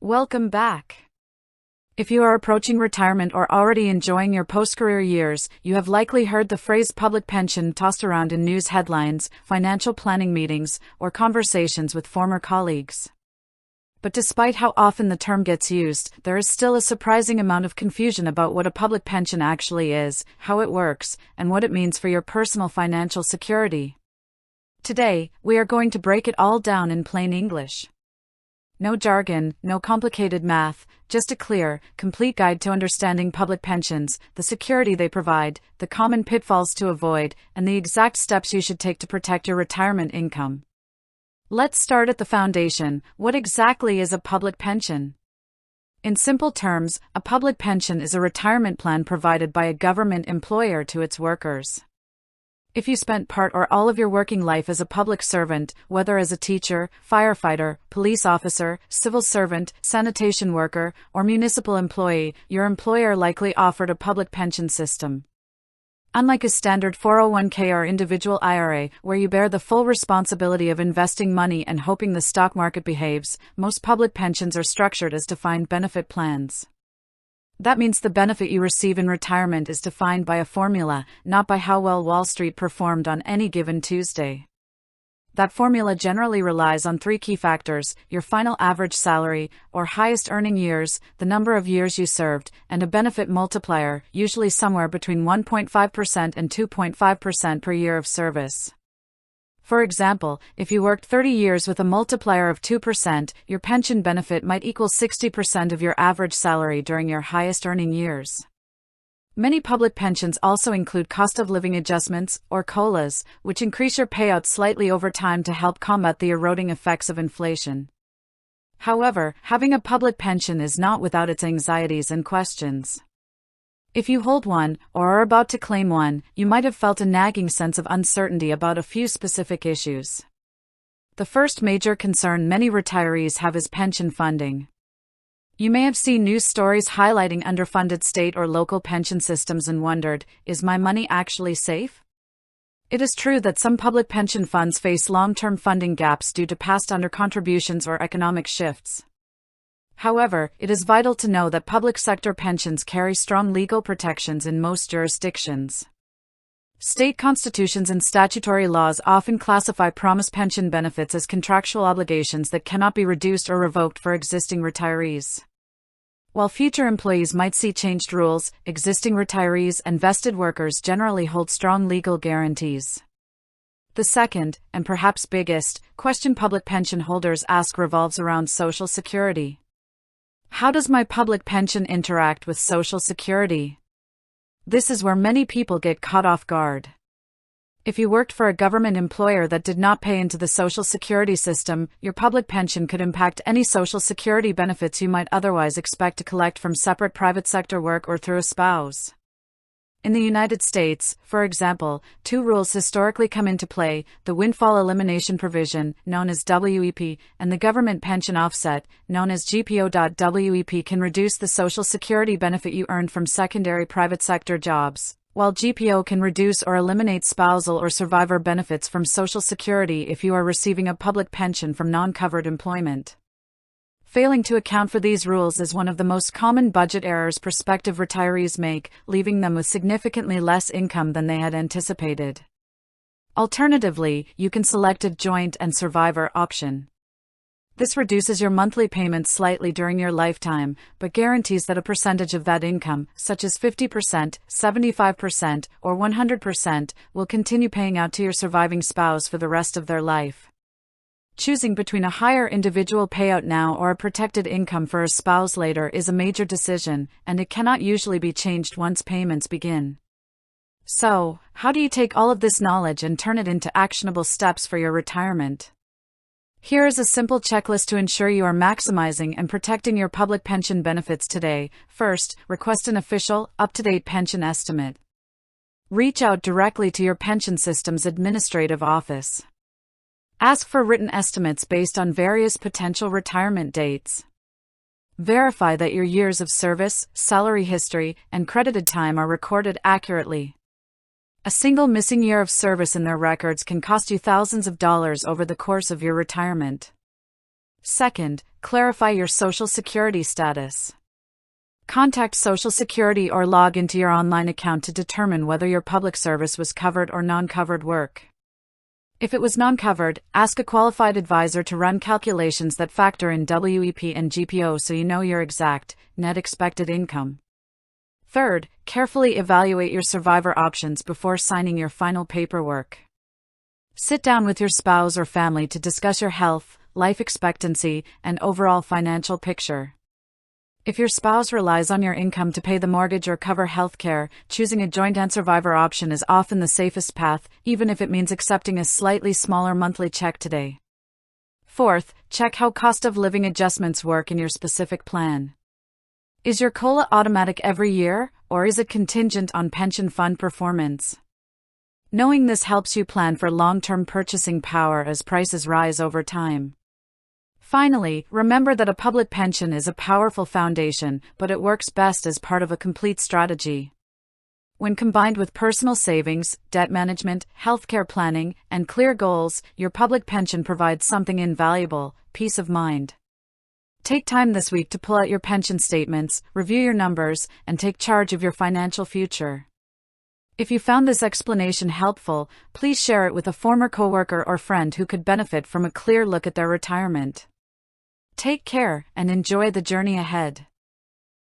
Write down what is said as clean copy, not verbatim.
Welcome back. If you are approaching retirement or already enjoying your post-career years, you have likely heard the phrase public pension tossed around in news headlines, financial planning meetings, or conversations with former colleagues. But despite how often the term gets used, there is still a surprising amount of confusion about what a public pension actually is, how it works, and what it means for your personal financial security. Today, we are going to break it all down in plain English. No jargon, no complicated math, just a clear, complete guide to understanding public pensions, the security they provide, the common pitfalls to avoid, and the exact steps you should take to protect your retirement income. Let's start at the foundation. What exactly is a public pension? In simple terms, a public pension is a retirement plan provided by a government employer to its workers. If you spent part or all of your working life as a public servant, whether as a teacher, firefighter, police officer, civil servant, sanitation worker, or municipal employee, your employer likely offered a public pension system. Unlike a standard 401k or individual IRA, where you bear the full responsibility of investing money and hoping the stock market behaves, most public pensions are structured as defined benefit plans. That means the benefit you receive in retirement is defined by a formula, not by how well Wall Street performed on any given Tuesday. That formula generally relies on three key factors: your final average salary, or highest earning years, the number of years you served, and a benefit multiplier, usually somewhere between 1.5% and 2.5% per year of service. For example, if you worked 30 years with a multiplier of 2%, your pension benefit might equal 60% of your average salary during your highest earning years. Many public pensions also include cost of living adjustments, or COLAs, which increase your payout slightly over time to help combat the eroding effects of inflation. However, having a public pension is not without its anxieties and questions. If you hold one, or are about to claim one, you might have felt a nagging sense of uncertainty about a few specific issues. The first major concern many retirees have is pension funding. You may have seen news stories highlighting underfunded state or local pension systems and wondered, is my money actually safe? It is true that some public pension funds face long-term funding gaps due to past undercontributions or economic shifts. However, it is vital to know that public sector pensions carry strong legal protections in most jurisdictions. State constitutions and statutory laws often classify promised pension benefits as contractual obligations that cannot be reduced or revoked for existing retirees. While future employees might see changed rules, existing retirees and vested workers generally hold strong legal guarantees. The second, and perhaps biggest, question public pension holders ask revolves around Social Security. How does my public pension interact with Social Security? This is where many people get caught off guard. If you worked for a government employer that did not pay into the Social Security system, your public pension could impact any Social Security benefits you might otherwise expect to collect from separate private sector work or through a spouse. In the United States, for example, two rules historically come into play: the windfall elimination provision, known as WEP, and the government pension offset, known as GPO. WEP can reduce the Social Security benefit you earned from secondary private sector jobs, while GPO can reduce or eliminate spousal or survivor benefits from Social Security if you are receiving a public pension from non-covered employment. Failing to account for these rules is one of the most common budget errors prospective retirees make, leaving them with significantly less income than they had anticipated. Alternatively, you can select a joint and survivor option. This reduces your monthly payments slightly during your lifetime, but guarantees that a percentage of that income, such as 50%, 75%, or 100%, will continue paying out to your surviving spouse for the rest of their life. Choosing between a higher individual payout now or a protected income for a spouse later is a major decision, and it cannot usually be changed once payments begin. So, how do you take all of this knowledge and turn it into actionable steps for your retirement? Here is a simple checklist to ensure you are maximizing and protecting your public pension benefits today. First, request an official, up-to-date pension estimate. Reach out directly to your pension system's administrative office. Ask for written estimates based on various potential retirement dates. Verify that your years of service, salary history, and credited time are recorded accurately. A single missing year of service in their records can cost you thousands of dollars over the course of your retirement. Second, Clarify your Social Security status. Contact Social Security or log into your online account to determine whether your public service was covered or non-covered work. If it was non-covered, ask a qualified advisor to run calculations that factor in WEP and GPO so you know your exact, net expected income. Third, carefully evaluate your survivor options before signing your final paperwork. Sit down with your spouse or family to discuss your health, life expectancy, and overall financial picture. If your spouse relies on your income to pay the mortgage or cover healthcare, choosing a joint and survivor option is often the safest path, even if it means accepting a slightly smaller monthly check today. Fourth, check how cost of living adjustments work in your specific plan. Is your COLA automatic every year, or is it contingent on pension fund performance? Knowing this helps you plan for long-term purchasing power as prices rise over time. Finally, remember that a public pension is a powerful foundation, but it works best as part of a complete strategy. When combined with personal savings, debt management, healthcare planning, and clear goals, your public pension provides something invaluable: peace of mind. Take time this week to pull out your pension statements, review your numbers, and take charge of your financial future. If you found this explanation helpful, please share it with a former coworker or friend who could benefit from a clear look at their retirement. Take care and enjoy the journey ahead.